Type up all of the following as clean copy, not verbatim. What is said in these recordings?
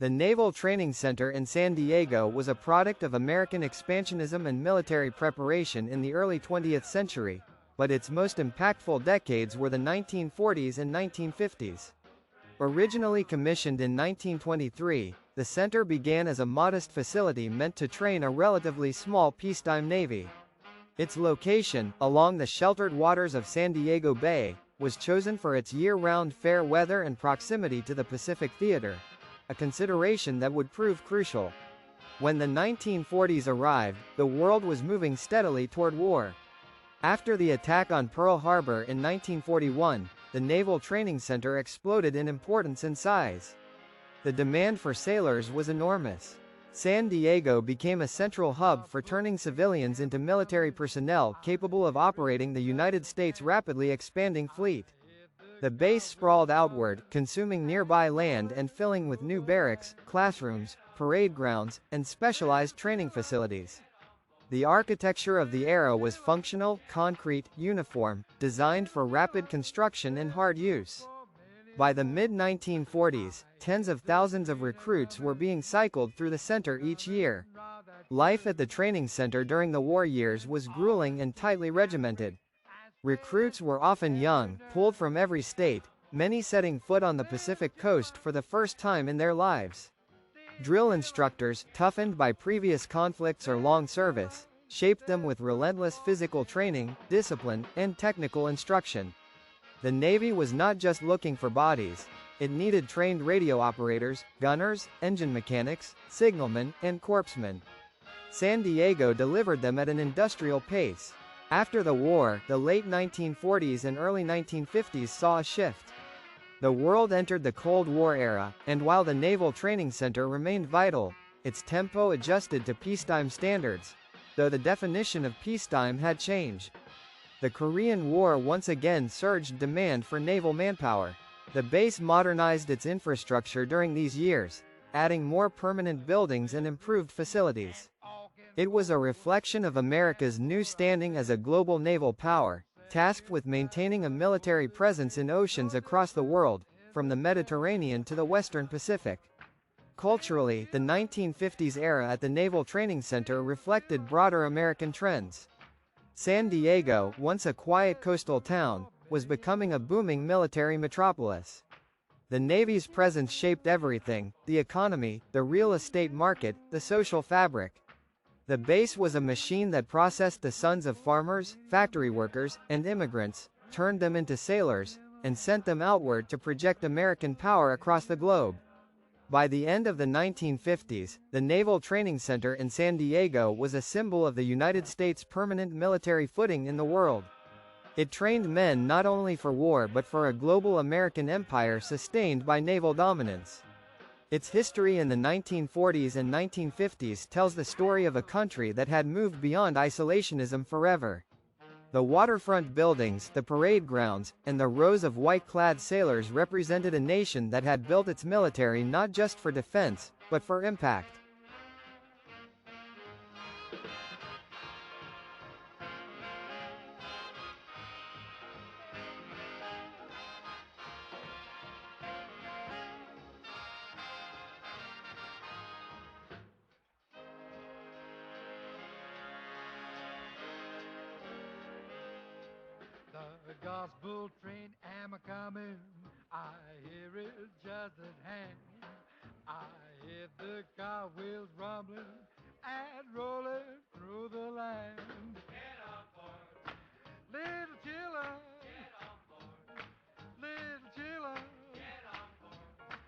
The Naval Training Center in San Diego was a product of American expansionism and military preparation in the early 20th century, but its most impactful decades were the 1940s and 1950s. Originally commissioned in 1923, the center began as a modest facility meant to train a relatively small peacetime navy. Its location, along the sheltered waters of San Diego Bay, was chosen for its year-round fair weather and proximity to the Pacific Theater, a consideration that would prove crucial. When the 1940s arrived, the world was moving steadily toward war. After the attack on Pearl Harbor in 1941, the Naval Training Center exploded in importance and size. The demand for sailors was enormous. San Diego became a central hub for turning civilians into military personnel capable of operating the United States' rapidly expanding fleet. The base sprawled outward, consuming nearby land and filling with new barracks, classrooms, parade grounds, and specialized training facilities. The architecture of the era was functional, concrete, uniform, designed for rapid construction and hard use. By the mid-1940s, tens of thousands of recruits were being cycled through the center each year. Life at the training center during the war years was grueling and tightly regimented. Recruits were often young, pulled from every state, many setting foot on the Pacific coast for the first time in their lives. Drill instructors, toughened by previous conflicts or long service, shaped them with relentless physical training, discipline, and technical instruction. The Navy was not just looking for bodies, it needed trained radio operators, gunners, engine mechanics, signalmen, and corpsmen. San Diego delivered them at an industrial pace. After the war, the late 1940s and early 1950s saw a shift. The world entered the Cold War era, and while the Naval Training Center remained vital, its tempo adjusted to peacetime standards, though the definition of peacetime had changed. The Korean War once again surged demand for naval manpower. The base modernized its infrastructure during these years, adding more permanent buildings and improved facilities. It was a reflection of America's new standing as a global naval power, tasked with maintaining a military presence in oceans across the world, from the Mediterranean to the Western Pacific. Culturally, the 1950s era at the Naval Training Center reflected broader American trends. San Diego, once a quiet coastal town, was becoming a booming military metropolis. The Navy's presence shaped everything: the economy, the real estate market, the social fabric. The base was a machine that processed the sons of farmers, factory workers, and immigrants, turned them into sailors, and sent them outward to project American power across the globe. By the end of the 1950s, the Naval Training Center in San Diego was a symbol of the United States' permanent military footing in the world. It trained men not only for war but for a global American empire sustained by naval dominance. Its history in the 1940s and 1950s tells the story of a country that had moved beyond isolationism forever. The waterfront buildings, the parade grounds, and the rows of white-clad sailors represented a nation that had built its military not just for defense, but for impact. The gospel train am a-comin', I hear it just at hand. I hear the car wheels rumbling and rolling through the land. Get on board, little children. Get on board, little children. Get on board,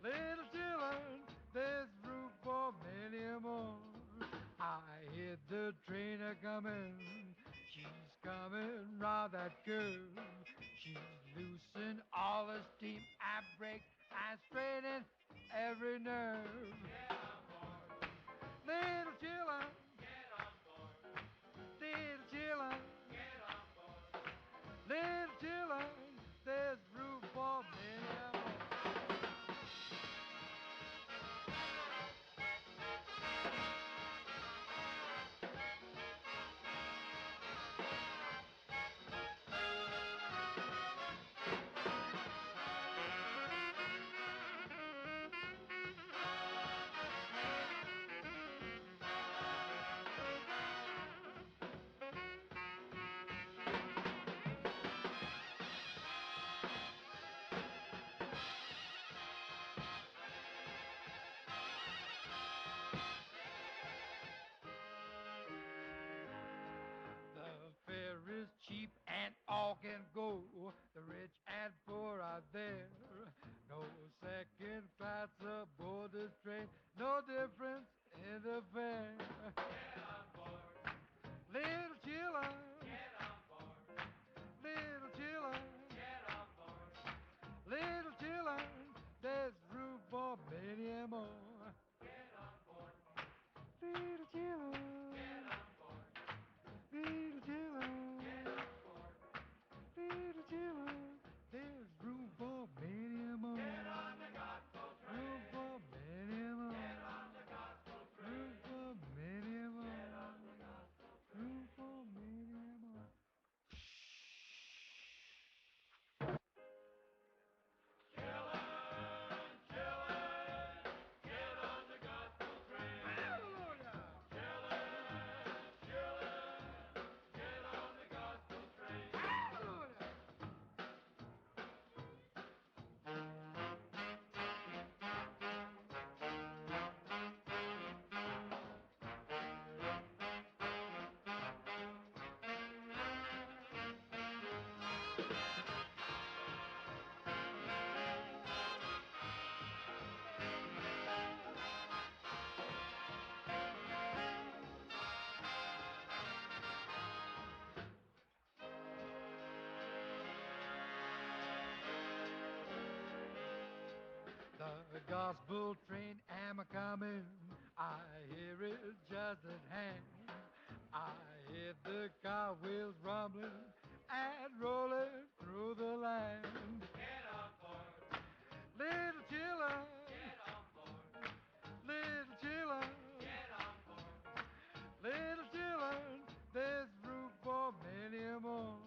little children. There's room for many more. I hear the train a-comin'. She's coming round that curve. She's loosened all the steam and brake and straining every nerve. Get on board, little children. Get on board, little children. Get on board, little children. There's room for many more. are there. No second class aboard this train, no difference in the fare. Get on board. Little children, get on board. Little children, get on board. Little children, there's room for many more. Get on board. Little children, get on board. Little children, get on board. Little children, there's room for many more. Get on the gospel train. Room for many more. Get on the gospel train. Room for many more. Get on the gospel train. Room for many more. The gospel train am a-coming, I hear it just at hand. I hear the car wheels rumbling and rolling through the land. Get on board. Little children. Get on board. Little children. Get on board. Little children, there's room for many more.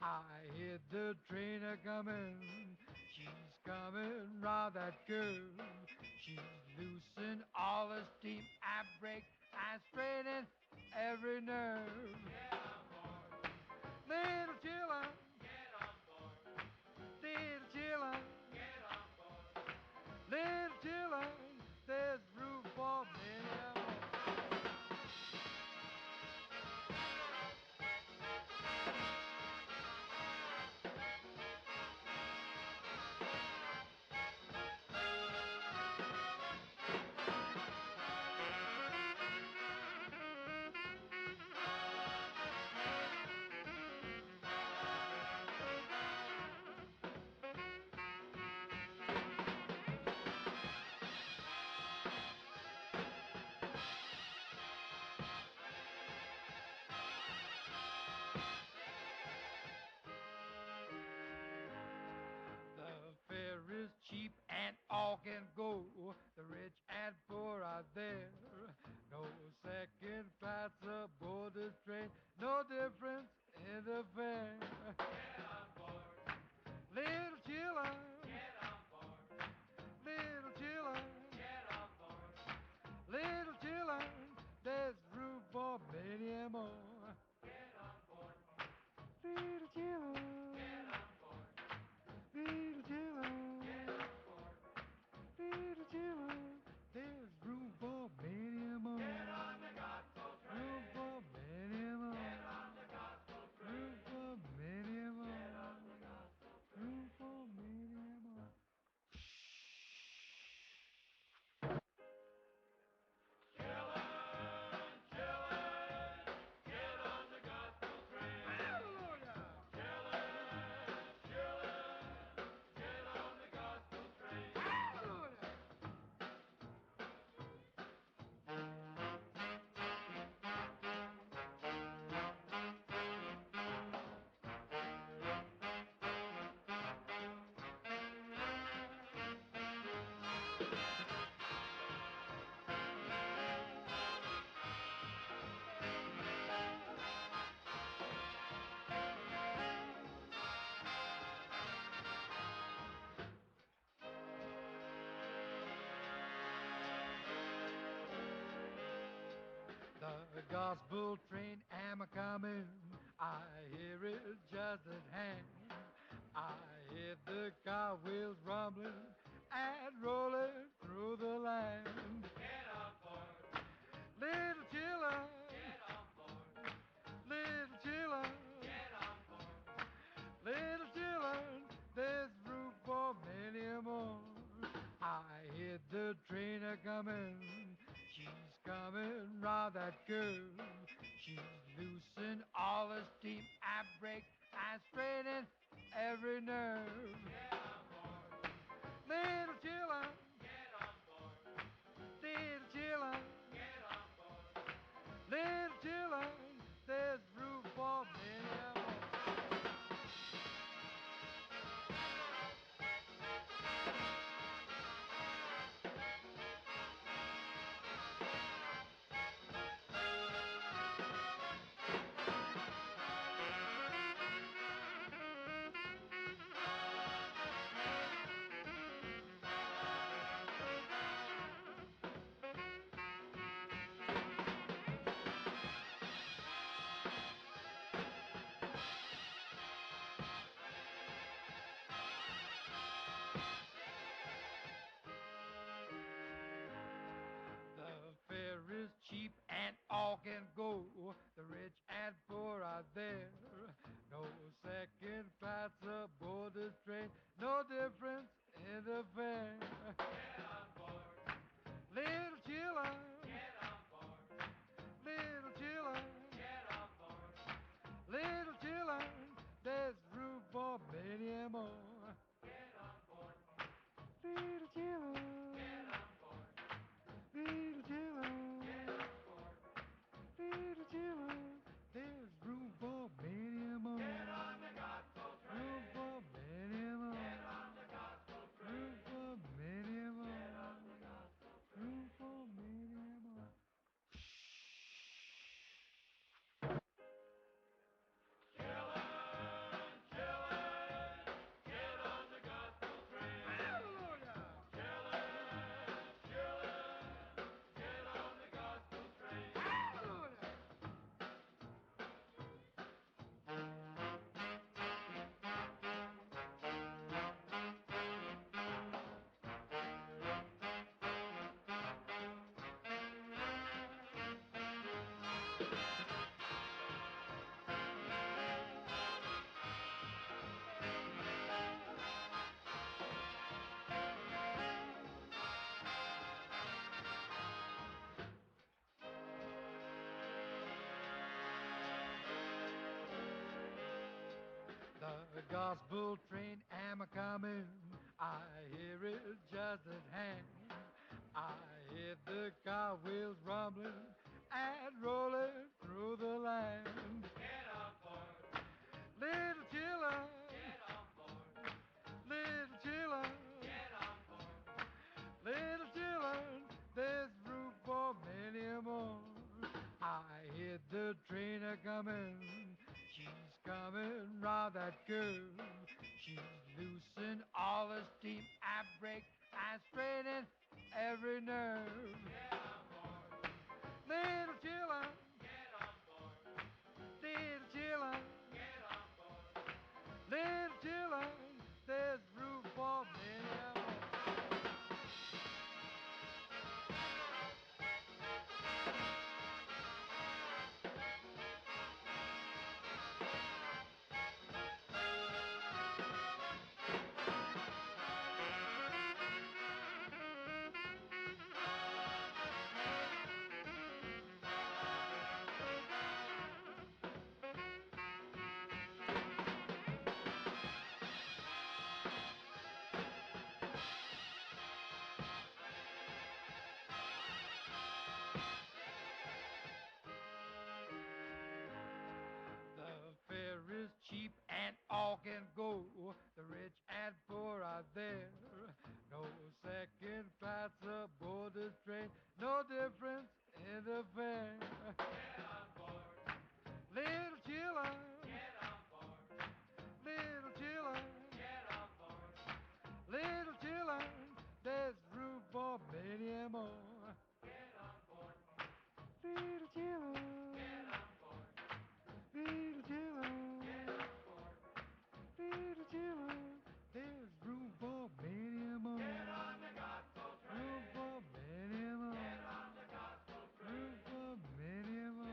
I hear the train a-coming. She's coming round that curve. She's loosened all the steam and brake and straining every nerve. Get on board. Little children. Get on board. Little children. Get on board. Little children, there's room for many more. The fare is cheap and all can go. The rich and poor are there. No second class aboard this train. No difference in the fare. Get on board. Little children. Get on board. Little children. Get on board. Little children, there's room for many more. Get on board. Little children. Get on board. Little children. Get on board. Little children, there's room for many more. Get on the gospel train. Room for many more. Get on the gospel train. Room for many more. Get on the gospel train. Room for many more. The gospel train am a-coming, I hear it just at hand. I hear the car wheels rumbling and rolling through the land. Get on board. Little children. Get on board. Little children. Get on board. Little children, there's room train a coming. She's coming round that curve. She's loosened all the steam. I break, I straighten every nerve. Get on board. Little chillin'. Get on board. Little chillin'. Get on board. Little chillin'. There's room for many more. The fare is cheap and all can go. The rich and poor are there. No second class aboard this train. No difference in the fare. Get on board. Little chillin'. Get on board. Little chillin'. Get on board. Little chillin'. There's room for many more. Get on board. Little chillin'. Get on board. Little chillin'. Get on board. Little chillin'. There's room for many more. Get on the gospel train. Room for many more. Get on the gospel train. Room for many more. Get on the gospel train. Room for many more. The gospel train am a-comin', I hear it just at hand. I hear the car wheels rumbling and rolling through the land. Get on board. Little chillin'. Get on board. Little chillin'. Get on board. Little chillin', there's room for many more. I hear the train a-comin'. She's coming round that curve. She's loosened all the steam. I break, I straighten every nerve. Get on board. Little chillin'. Get on board. Little chillin'. Get on board. Little chillin', there's room for many more. The fare is cheap and all can go. The rich and poor are there. No second class aboard this train. No difference in the fare. Get on board. Little chillin'. Get on board. Little chillin'. Get on board. Little chillin'. There's room for many more. Get on board. Little chillin'. Get on board. Little chillin'. Get on board. Little chillin'. There's room for many more. Get on the gospel train. Room for many more. Get on the gospel train. Room for many more.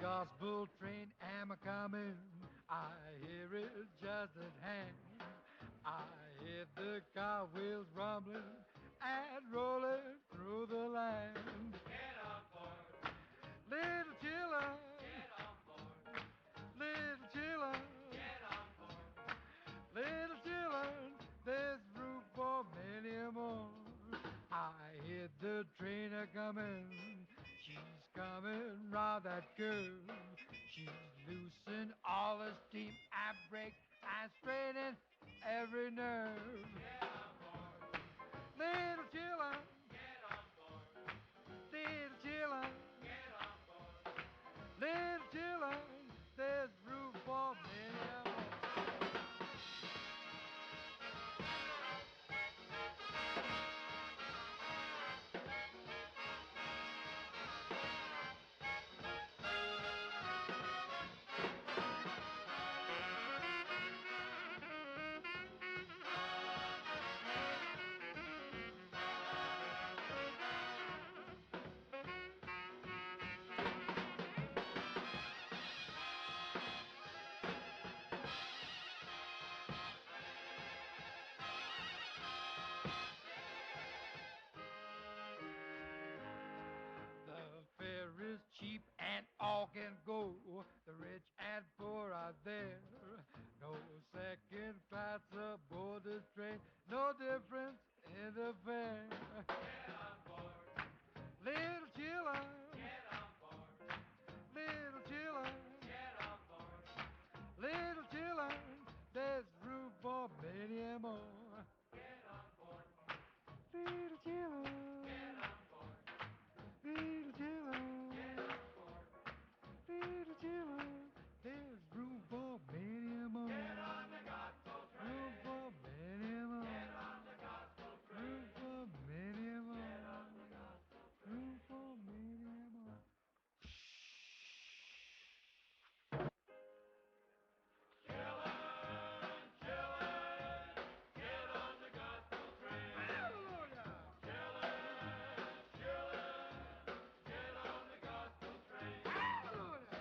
gospel train am a-coming, I hear it just at hand. I hear the car wheels rumbling and rolling through the land. Get on board, little children. Get on board, little children. Get on board, little children. There's room for many more. I hear the train a-coming. She's coming round that curve. She's loosened all the steam and brake and straining every nerve. Get on board, little children. Get on board, little children. Get on board, little children. There's room for many more. The fare is cheap and all can go. The rich and poor are there. No second class aboard this train. No difference in the fare. Get on board, little children. Get on board, little children. Get on board, little children. There's room for many more. Get on board, little children. Get on board, little children. Get on board, little children. There's room for many more. Get on the gospel train. Room for many more. Get on the gospel train. Room for many more. Get on the gospel train. Room for many more. Chillin', chillin', get on the gospel train. Hallelujah. Chillin', chillin', get on the gospel train. Hallelujah.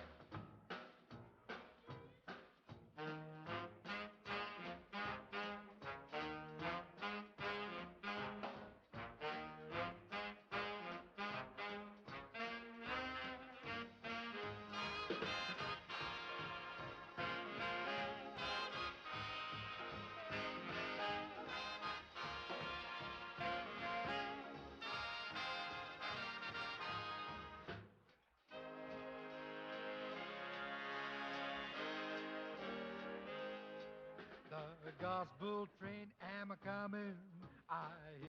The gospel train am a-coming. I